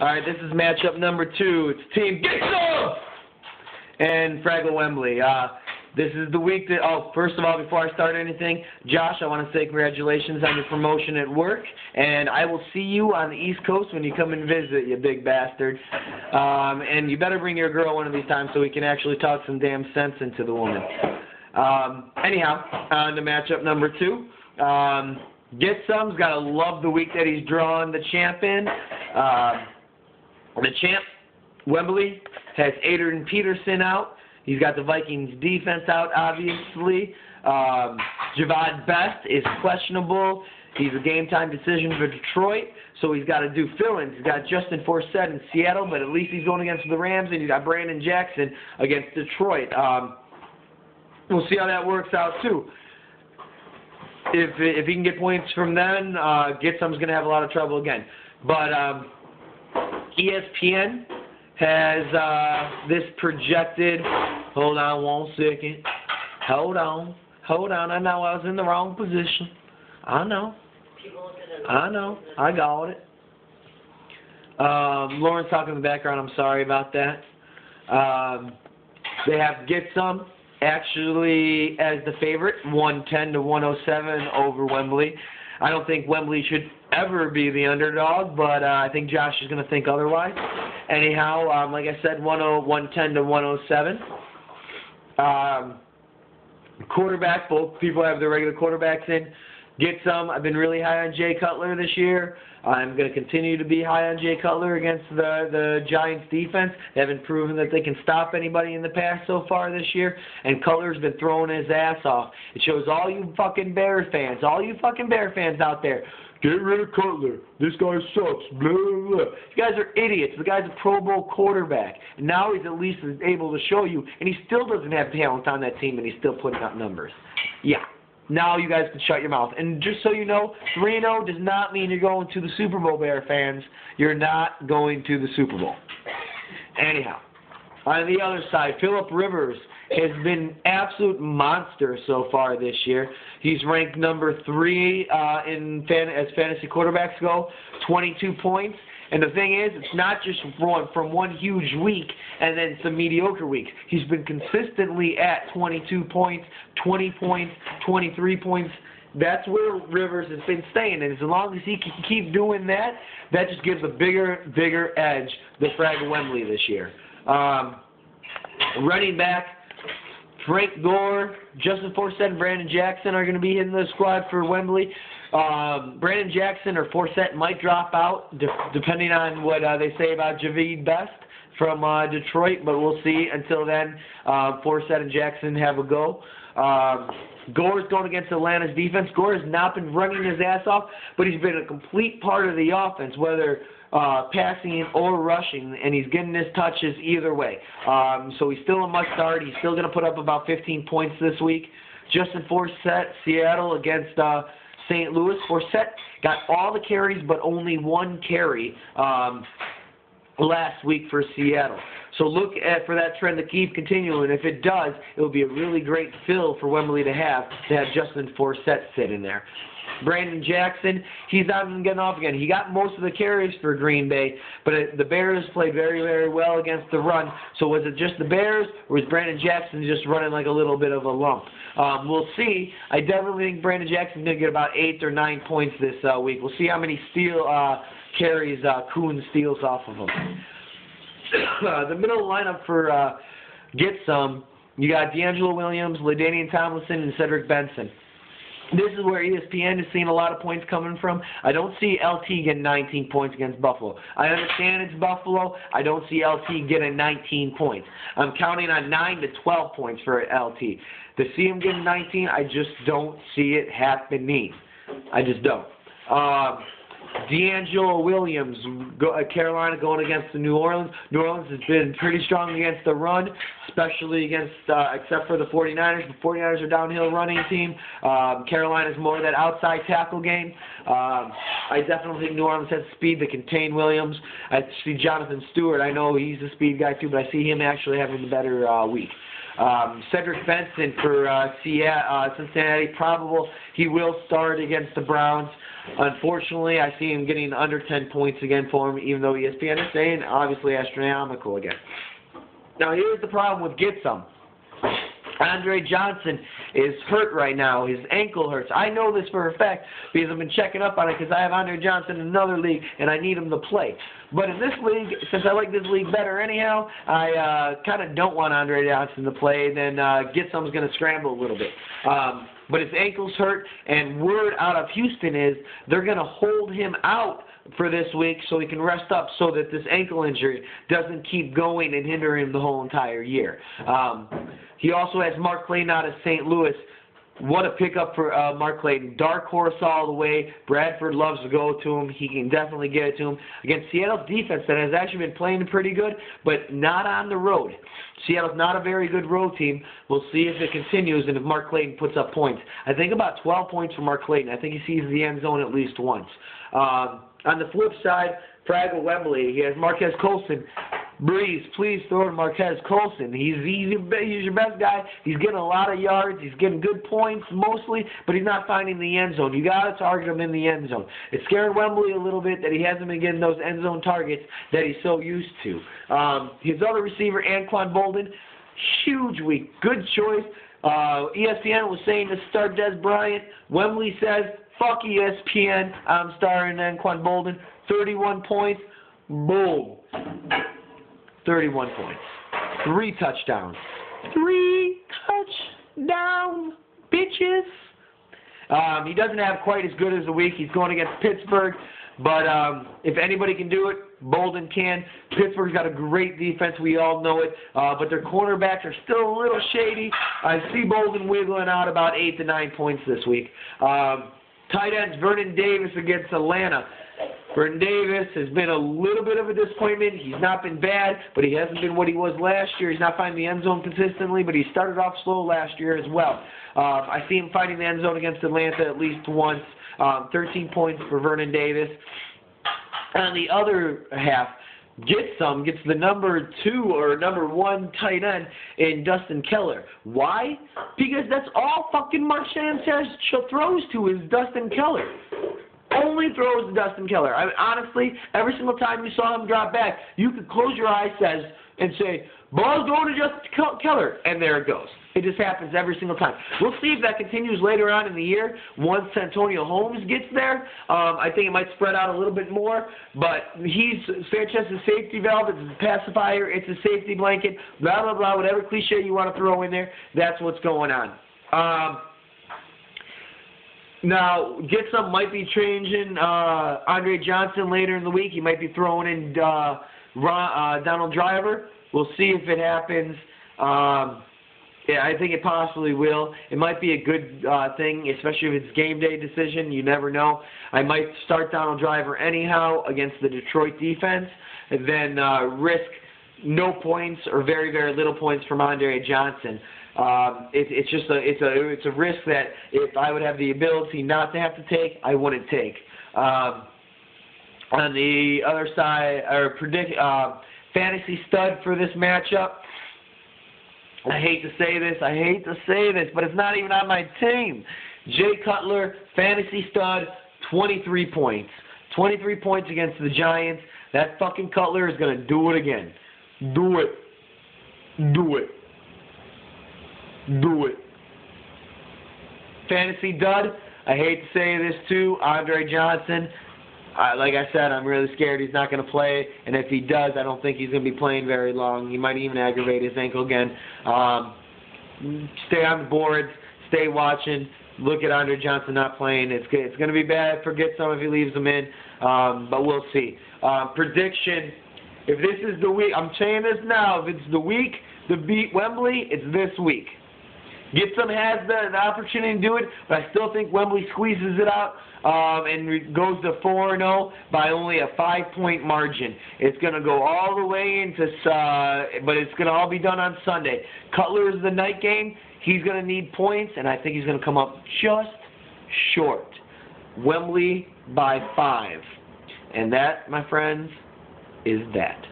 All right, this is matchup number 2. It's Team Get Some and Fraggle Wembley. This is the week that, first of all, before I start anything, Josh, I want to say congratulations on your promotion at work, and I will see you on the East Coast when you come and visit, you big bastard. And you better bring your girl one of these times so we can actually talk some damn sense into the woman. Anyhow, on to matchup number 2. Get Some's got to love the week that he's drawn the champ in. The champ, Wembley, has Adrian Peterson out. He's got the Vikings defense out, obviously. Javad Best is questionable. He's a game-time decision for Detroit, so he's got to do fill-ins. He's got Justin Forsett in Seattle, but at least he's going against the Rams, and he's got Brandon Jackson against Detroit. We'll see how that works out, too. If he can get points from then, Get Some's going to have a lot of trouble again. But ESPN has this projected. Hold on 1 second. Hold on. I know I was in the wrong position. I know. I got it. Lauren's talking in the background. I'm sorry about that. They have Get Some actually as the favorite, 110 to 107 over Wembley. I don't think Wembley should ever be the underdog, but I think Josh is going to think otherwise. Anyhow, like I said, 110 to 107. Quarterback, both people have their regular quarterbacks in. Get Some, I've been really high on Jay Cutler this year. I'm going to continue to be high on Jay Cutler against the Giants defense. They haven't proven that they can stop anybody in the past so far this year, and Cutler's been throwing his ass off. It shows all you fucking Bears fans out there, get rid of Cutler. This guy sucks. Blah, blah, blah. You guys are idiots. The guy's a Pro Bowl quarterback. And now he's at least able to show you, and he still doesn't have talent on that team, and he's still putting up numbers. Yeah. Now you guys can shut your mouth. And just so you know, 3-0 does not mean you're going to the Super Bowl, Bear fans. You're not going to the Super Bowl. Anyhow, on the other side, Phillip Rivers has been an absolute monster so far this year. He's ranked number 3 as fantasy quarterbacks go, 22 points. And the thing is, it's not just from one huge week and then some mediocre weeks. He's been consistently at 22 points, 20 points, 23 points. That's where Rivers has been staying. And as long as he can keep doing that, that just gives a bigger edge to Fraggle Wembley this year. Running back, Frank Gore, Justin Forsett, and Brandon Jackson are going to be in the squad for Wembley. Brandon Jackson or Forsett might drop out, depending on what they say about Javad Best from Detroit, but we'll see. Until then, Forsett and Jackson have a go. Gore's going against Atlanta's defense. Gore has not been running his ass off, but he's been a complete part of the offense, whether passing or rushing, and he's getting his touches either way. So he's still a must-start. He's still going to put up about 15 points this week. Justin Forsett, Seattle against St. Louis. Forsett got all the carries but only 1 carry last week for Seattle. So look for that trend to keep continuing. If it does, it will be a really great fill for Wembley to have Justin Forsett sitting there. Brandon Jackson, he's not even getting off again. He got most of the carries for Green Bay, but the Bears played very well against the run. So was it just the Bears, or was Brandon Jackson just running like a little bit of a lump? We'll see. I definitely think Brandon Jackson's going to get about 8 or 9 points this week. We'll see how many carries Kuhn steals off of him. The middle lineup for Get Some, you got D'Angelo Williams, LaDainian Tomlinson, and Cedric Benson. This is where ESPN is seeing a lot of points coming from. I don't see LT getting 19 points against Buffalo. I understand it's Buffalo. I don't see LT getting 19 points. I'm counting on 9 to 12 points for LT. To see him getting 19, I just don't see it happening. I just don't. D'Angelo Williams, Carolina going against the New Orleans. New Orleans has been pretty strong against the run, especially against, except for the 49ers. The 49ers are a downhill running team. Carolina's more of that outside tackle game. I definitely think New Orleans has speed to contain Williams. I see Jonathan Stewart. I know he's a speed guy too, but I see him actually having a better week. Cedric Benson for Cincinnati, probable. He will start against the Browns. Unfortunately, I see him getting under 10 points again for him, even though ESPN is saying obviously astronomical again. Now, here's the problem with Get Some. Andre Johnson is hurt right now. His ankle hurts. I know this for a fact because I've been checking up on it because I have Andre Johnson in another league and I need him to play. But in this league, since I like this league better anyhow, I kind of don't want Andre Johnson to play. Then Get Some's going to scramble a little bit. But his ankle's hurt, and word out of Houston is they're going to hold him out for this week so he can rest up so that this ankle injury doesn't keep going and hinder him the whole entire year. He also has Mark Clayton out of St. Louis. What a pickup for Mark Clayton. Dark horse all the way. Bradford loves to go to him. He can definitely get it to him. Against Seattle's defense that has actually been playing pretty good, but not on the road. Seattle's not a very good road team. We'll see if it continues and if Mark Clayton puts up points. I think about 12 points for Mark Clayton. I think he sees the end zone at least once. On the flip side, Fraggle Wembley, he has Marquez Colson. Breeze, please throw to Marquez Colson. He's your best guy. He's getting a lot of yards. He's getting good points mostly, but he's not finding the end zone. You got to target him in the end zone. It scared Wembley a little bit that he hasn't been getting those end zone targets that he's so used to. His other receiver, Anquan Bolden, huge week. Good choice. ESPN was saying to start Des Bryant. Wembley says, fuck ESPN. I'm starting Anquan Bolden. 31 points. Boom. 31 points. 3 touchdowns. 3 touchdowns, bitches. He doesn't have quite as good as a week. He's going against Pittsburgh. But if anybody can do it, Bolden can. Pittsburgh's got a great defense. We all know it. But their cornerbacks are still a little shady. I see Bolden wiggling out about 8 to 9 points this week. Tight ends, Vernon Davis against Atlanta. Vernon Davis has been a little bit of a disappointment. He's not been bad, but he hasn't been what he was last year. He's not finding the end zone consistently, but he started off slow last year as well. I see him finding the end zone against Atlanta at least once. 13 points for Vernon Davis. On the other half, gets the number 2 or number 1 tight end in Dustin Keller. Why? Because that's all fucking Mark Sanchez throws to is Dustin Keller. Only throws to Dustin Keller. Honestly, every single time you saw him drop back, you could close your eyes and say, ball's going to Dustin Keller, and there it goes. It just happens every single time. We'll see if that continues later on in the year once Antonio Holmes gets there. I think it might spread out a little bit more, but Sanchez's safety valve. It's a pacifier. It's a safety blanket. Blah, blah, blah. Whatever cliche you want to throw in there, that's what's going on. Now, Get Some might be changing Andre Johnson later in the week. He might be throwing in Donald Driver. We'll see if it happens. Yeah, I think it possibly will. It might be a good thing, especially if it's game day decision. You never know. I might start Donald Driver anyhow against the Detroit defense, and then risk no points or very, very little points from Andre Johnson. It's a risk that if I would have the ability not to have to take, I wouldn't take. On the other side, fantasy stud for this matchup. I hate to say this, but it's not even on my team. Jay Cutler, fantasy stud, 23 points. 23 points against the Giants. That fucking Cutler is going to do it again. Do it. Do it. Do it. Fantasy dud, I hate to say this too, Andre Johnson. Like I said, I'm really scared he's not going to play, and if he does, I don't think he's going to be playing very long. He might even aggravate his ankle again. Stay on the boards, stay watching, look at Andre Johnson not playing. It's going to be bad. Forget some if he leaves them in, but we'll see. Prediction, if this is the week, I'm saying this now, if it's the week to beat Wembley, it's this week. Get Some has the opportunity to do it, but I still think Wembley squeezes it out and goes to 4-0 by only a 5-point margin. It's going to go all the way into, but it's going to all be done on Sunday. Cutler is the night game. He's going to need points, and I think he's going to come up just short. Wembley by 5. And that, my friends, is that.